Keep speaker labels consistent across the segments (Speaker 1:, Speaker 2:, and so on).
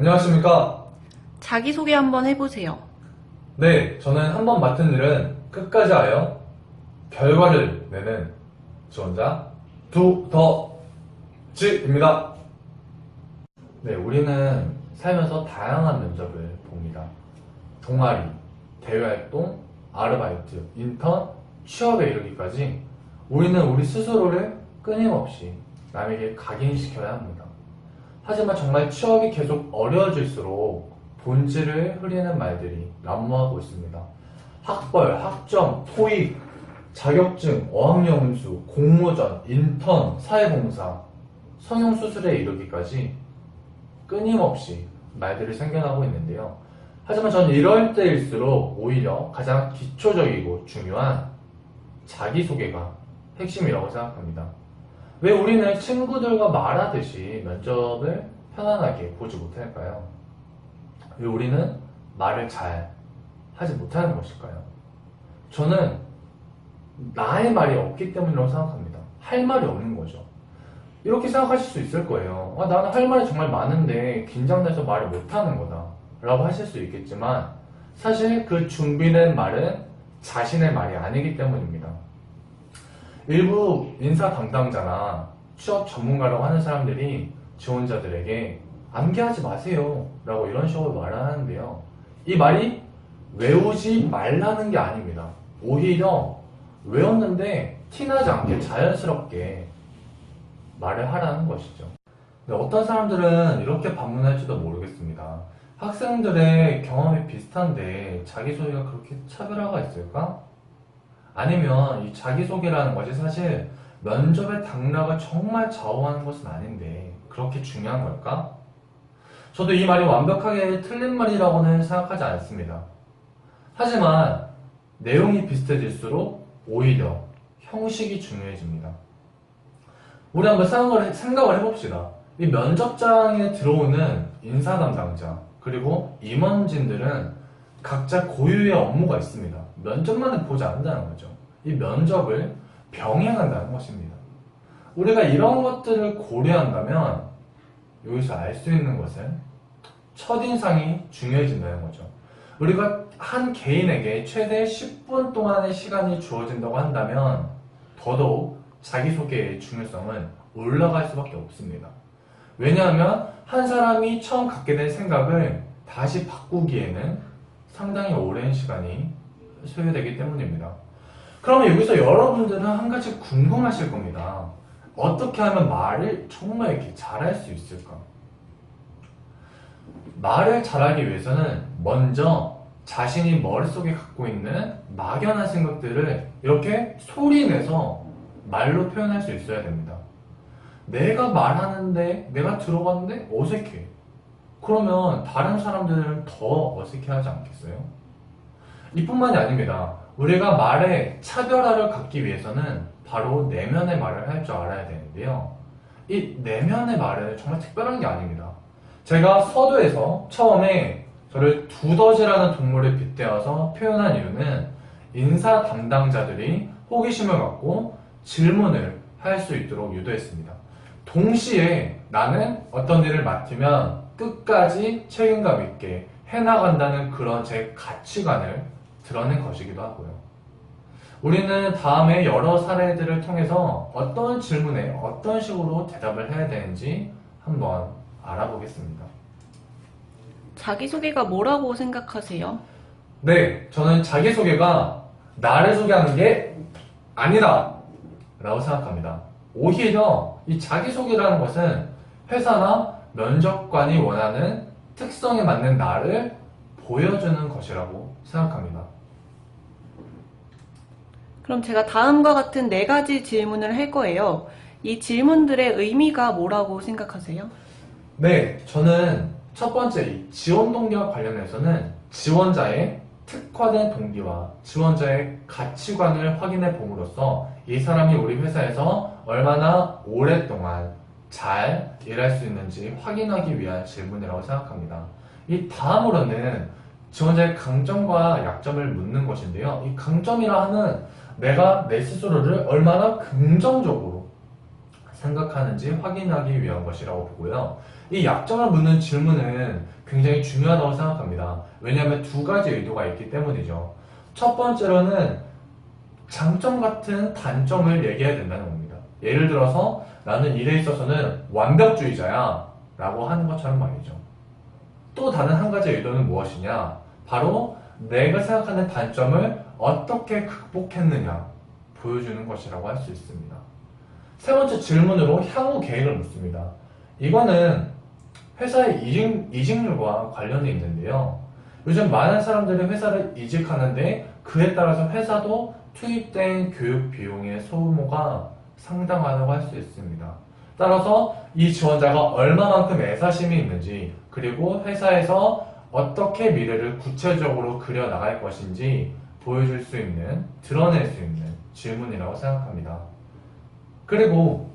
Speaker 1: 안녕하십니까?
Speaker 2: 자기소개 한번 해보세요.
Speaker 1: 네, 저는 한 번 맡은 일은 끝까지 하여 결과를 내는 지원자 두더지입니다. 네, 우리는 살면서 다양한 면접을 봅니다. 동아리, 대외활동, 아르바이트, 인턴, 취업에 이르기까지 우리는 우리 스스로를 끊임없이 남에게 각인시켜야 합니다. 하지만 정말 취업이 계속 어려워질수록 본질을 흐리는 말들이 난무하고 있습니다. 학벌, 학점, 토익, 자격증, 어학연수 운수, 공모전, 인턴, 사회봉사, 성형수술에 이르기까지 끊임없이 말들이 생겨나고 있는데요. 하지만 저는 이럴 때일수록 오히려 가장 기초적이고 중요한 자기소개가 핵심이라고 생각합니다. 왜 우리는 친구들과 말하듯이 면접을 편안하게 보지 못할까요? 왜 우리는 말을 잘 하지 못하는 것일까요? 저는 나의 말이 없기 때문이라고 생각합니다. 할 말이 없는 거죠. 이렇게 생각하실 수 있을 거예요. 나는 할 말이 정말 많은데 긴장돼서 말을 못하는 거다 라고 하실 수 있겠지만 사실 그 준비된 말은 자신의 말이 아니기 때문입니다. 일부 인사 담당자나 취업 전문가라고 하는 사람들이 지원자들에게 암기하지 마세요 라고 이런 식으로 말을 하는데요. 이 말이 외우지 말라는 게 아닙니다. 오히려 외웠는데 티나지 않게 자연스럽게 말을 하라는 것이죠. 근데 어떤 사람들은 이렇게 반문할지도 모르겠습니다. 학생들의 경험이 비슷한데 자기소개가 그렇게 차별화가 있을까? 아니면 이 자기소개라는 것이 사실 면접의 당락을 정말 좌우하는 것은 아닌데 그렇게 중요한 걸까? 저도 이 말이 완벽하게 틀린 말이라고는 생각하지 않습니다. 하지만 내용이 비슷해질수록 오히려 형식이 중요해집니다. 우리 한번 생각을 해봅시다. 이 면접장에 들어오는 인사 담당자 그리고 임원진들은 각자 고유의 업무가 있습니다. 면접만을 보지 않는다는 거죠. 이 면접을 병행한다는 것입니다. 우리가 이런 것들을 고려한다면 여기서 알 수 있는 것은 첫인상이 중요해진다는 거죠. 우리가 한 개인에게 최대 10분 동안의 시간이 주어진다고 한다면 더더욱 자기소개의 중요성은 올라갈 수밖에 없습니다. 왜냐하면 한 사람이 처음 갖게 된 생각을 다시 바꾸기에는 상당히 오랜 시간이 소요되기 때문입니다. 그러면 여기서 여러분들은 한 가지 궁금하실 겁니다. 어떻게 하면 말을 정말 이렇게 잘할 수 있을까? 말을 잘하기 위해서는 먼저 자신이 머릿속에 갖고 있는 막연한 생각들을 이렇게 소리내서 말로 표현할 수 있어야 됩니다. 내가 말하는데 내가 들어봤는데 어색해. 그러면 다른 사람들은 더 어색해하지 않겠어요? 이뿐만이 아닙니다. 우리가 말에 차별화를 갖기 위해서는 바로 내면의 말을 할 줄 알아야 되는데요. 이 내면의 말은 정말 특별한 게 아닙니다. 제가 서두에서 처음에 저를 두더지라는 동물에 빗대어서 표현한 이유는 인사 담당자들이 호기심을 갖고 질문을 할 수 있도록 유도했습니다. 동시에 나는 어떤 일을 맡으면 끝까지 책임감 있게 해나간다는 그런 제 가치관을 드러낸 것이기도 하고요. 우리는 다음에 여러 사례들을 통해서 어떤 질문에 어떤 식으로 대답을 해야 되는지 한번 알아보겠습니다.
Speaker 2: 자기소개가 뭐라고 생각하세요?
Speaker 1: 네, 저는 자기소개가 나를 소개하는 게 아니다 라고 생각합니다. 오히려 이 자기소개라는 것은 회사나 면접관이 원하는 특성에 맞는 나를 보여주는 것이라고 생각합니다.
Speaker 2: 그럼 제가 다음과 같은 4가지 질문을 할 거예요. 이 질문들의 의미가 뭐라고 생각하세요?
Speaker 1: 네, 저는 첫 번째 이 지원 동기와 관련해서는 지원자의 특화된 동기와 지원자의 가치관을 확인해 봄으로써 이 사람이 우리 회사에서 얼마나 오랫동안 잘 일할 수 있는지 확인하기 위한 질문이라고 생각합니다. 이 다음으로는 지원자의 강점과 약점을 묻는 것인데요. 이 강점이라 하는 내가 내 스스로를 얼마나 긍정적으로 생각하는지 확인하기 위한 것이라고 보고요. 이 약점을 묻는 질문은 굉장히 중요하다고 생각합니다. 왜냐하면 두 가지 의도가 있기 때문이죠. 첫 번째로는 장점 같은 단점을 얘기해야 된다는 겁니다. 예를 들어서 나는 일에 있어서는 완벽주의자야 라고 하는 것처럼 말이죠. 또 다른 한 가지 의도는 무엇이냐? 바로 내가 생각하는 단점을 어떻게 극복했느냐 보여주는 것이라고 할 수 있습니다. 세 번째 질문으로 향후 계획을 묻습니다. 이거는 회사의 이직률과 관련이 있는데요. 요즘 많은 사람들이 회사를 이직하는데 그에 따라서 회사도 투입된 교육 비용의 소모가 상당하다고 할 수 있습니다. 따라서 이 지원자가 얼마만큼 애사심이 있는지, 그리고 회사에서 어떻게 미래를 구체적으로 그려나갈 것인지 보여줄 수 있는, 드러낼 수 있는 질문이라고 생각합니다. 그리고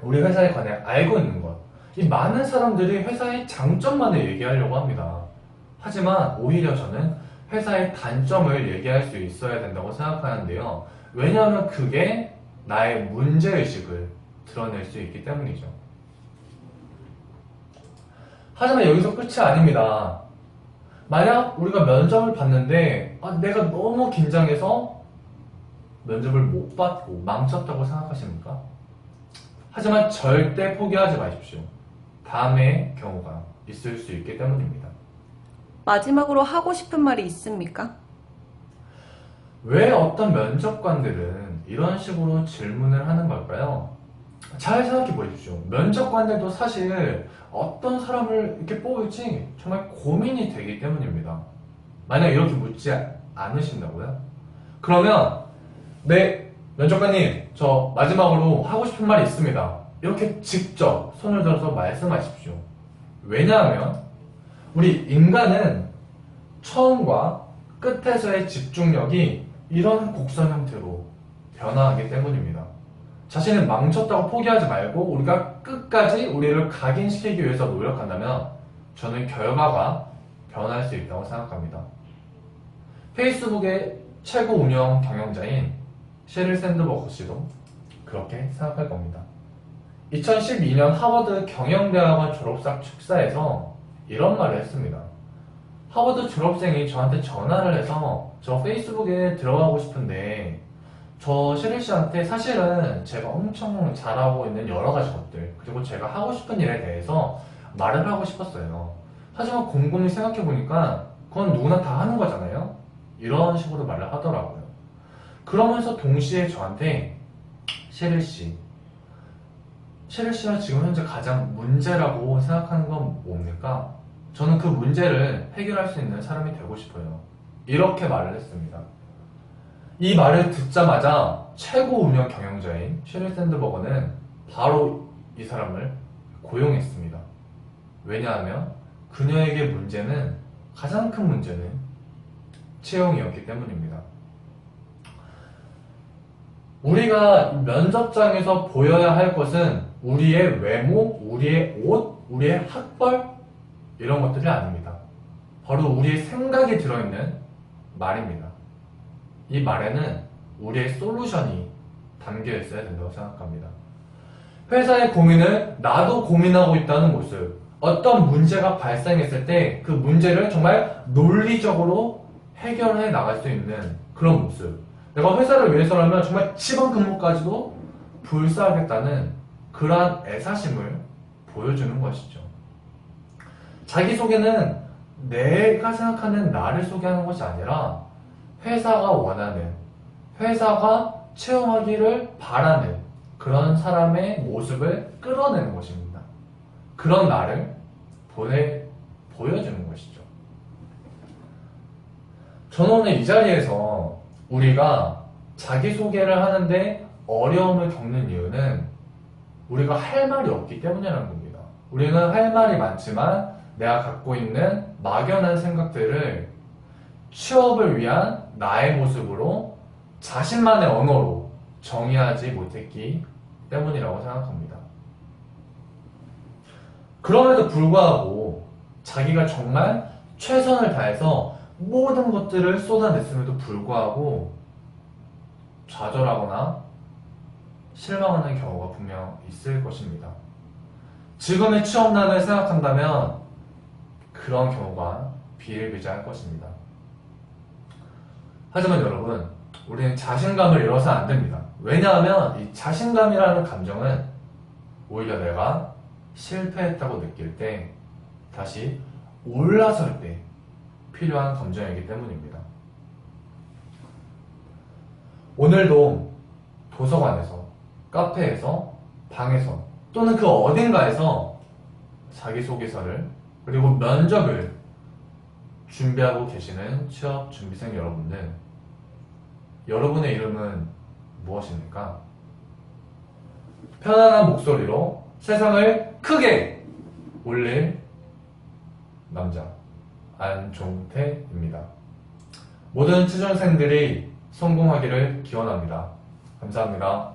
Speaker 1: 우리 회사에 관해 알고 있는 것, 이 많은 사람들이 회사의 장점만을 얘기하려고 합니다. 하지만 오히려 저는 회사의 단점을 얘기할 수 있어야 된다고 생각하는데요. 왜냐하면 그게 나의 문제의식을 드러낼 수 있기 때문이죠. 하지만 여기서 끝이 아닙니다. 만약 우리가 면접을 봤는데 내가 너무 긴장해서 면접을 못 받고 망쳤다고 생각하십니까? 하지만 절대 포기하지 마십시오. 다음의 경우가 있을 수 있기 때문입니다.
Speaker 2: 마지막으로 하고 싶은 말이 있습니까?
Speaker 1: 왜 어떤 면접관들은 이런 식으로 질문을 하는 걸까요? 잘 생각해 보십시오. 면접관들도 사실 어떤 사람을 이렇게 뽑을지 정말 고민이 되기 때문입니다. 만약 이렇게 묻지 않으신다고요? 그러면 네, 면접관님, 저 마지막으로 하고 싶은 말이 있습니다. 이렇게 직접 손을 들어서 말씀하십시오. 왜냐하면 우리 인간은 처음과 끝에서의 집중력이 이런 곡선 형태로 변화하기 때문입니다. 자신을 망쳤다고 포기하지 말고 우리가 끝까지 우리를 각인시키기 위해서 노력한다면 저는 결과가 변할 수 있다고 생각합니다. 페이스북의 최고 운영 경영자인 sheryl 샌드버거 씨도 그렇게 생각할 겁니다. 2012년 하버드 경영대학원 졸업사 축사에서 이런 말을 했습니다. 하버드 졸업생이 저한테 전화를 해서 저 페이스북에 들어가고 싶은데 저 sheryl 씨한테 사실은 제가 엄청 잘하고 있는 여러 가지 것들, 그리고 제가 하고 싶은 일에 대해서 말을 하고 싶었어요. 하지만 곰곰이 생각해보니까 그건 누구나 다 하는 거잖아요. 이런 식으로 말을 하더라고요. 그러면서 동시에 저한테 sheryl 씨가 지금 현재 가장 문제라고 생각하는 건 뭡니까? 저는 그 문제를 해결할 수 있는 사람이 되고 싶어요. 이렇게 말을 했습니다. 이 말을 듣자마자 최고 운영 경영자인 sheryl 샌드버거는 바로 이 사람을 고용했습니다. 왜냐하면 그녀에게 문제는, 가장 큰 문제는 채용이었기 때문입니다. 우리가 면접장에서 보여야 할 것은 우리의 외모, 우리의 옷, 우리의 학벌 이런 것들이 아닙니다. 바로 우리의 생각이 들어있는 말입니다. 이 말에는 우리의 솔루션이 담겨 있어야 된다고 생각합니다. 회사의 고민을 나도 고민하고 있다는 모습, 어떤 문제가 발생했을 때 그 문제를 정말 논리적으로 해결해 나갈 수 있는 그런 모습, 내가 회사를 위해서라면 정말 지방 근무까지도 불사하겠다는 그러한 애사심을 보여주는 것이죠. 자기소개는 내가 생각하는 나를 소개하는 것이 아니라 회사가 원하는, 회사가 채용하기를 바라는 그런 사람의 모습을 끌어내는 것입니다. 그런 나를 보여주는 것이죠. 저는 오늘 이 자리에서 우리가 자기소개를 하는데 어려움을 겪는 이유는 우리가 할 말이 없기 때문이라는 겁니다. 우리는 할 말이 많지만 내가 갖고 있는 막연한 생각들을 취업을 위한 나의 모습으로 자신만의 언어로 정의하지 못했기 때문이라고 생각합니다. 그럼에도 불구하고 자기가 정말 최선을 다해서 모든 것들을 쏟아냈음에도 불구하고 좌절하거나 실망하는 경우가 분명 있을 것입니다. 지금의 취업난을 생각한다면 그런 경우가 비일비재할 것입니다. 하지만 여러분, 우리는 자신감을 잃어서는 안 됩니다. 왜냐하면 이 자신감이라는 감정은 오히려 내가 실패했다고 느낄 때 다시 올라설 때 필요한 감정이기 때문입니다. 오늘도 도서관에서, 카페에서, 방에서 또는 그 어딘가에서 자기소개서를 그리고 면접을 준비하고 계시는 취업 준비생 여러분들, 여러분의 이름은 무엇입니까? 편안한 목소리로 세상을 크게 울릴 남자 안종태입니다. 모든 취준생들이 성공하기를 기원합니다. 감사합니다.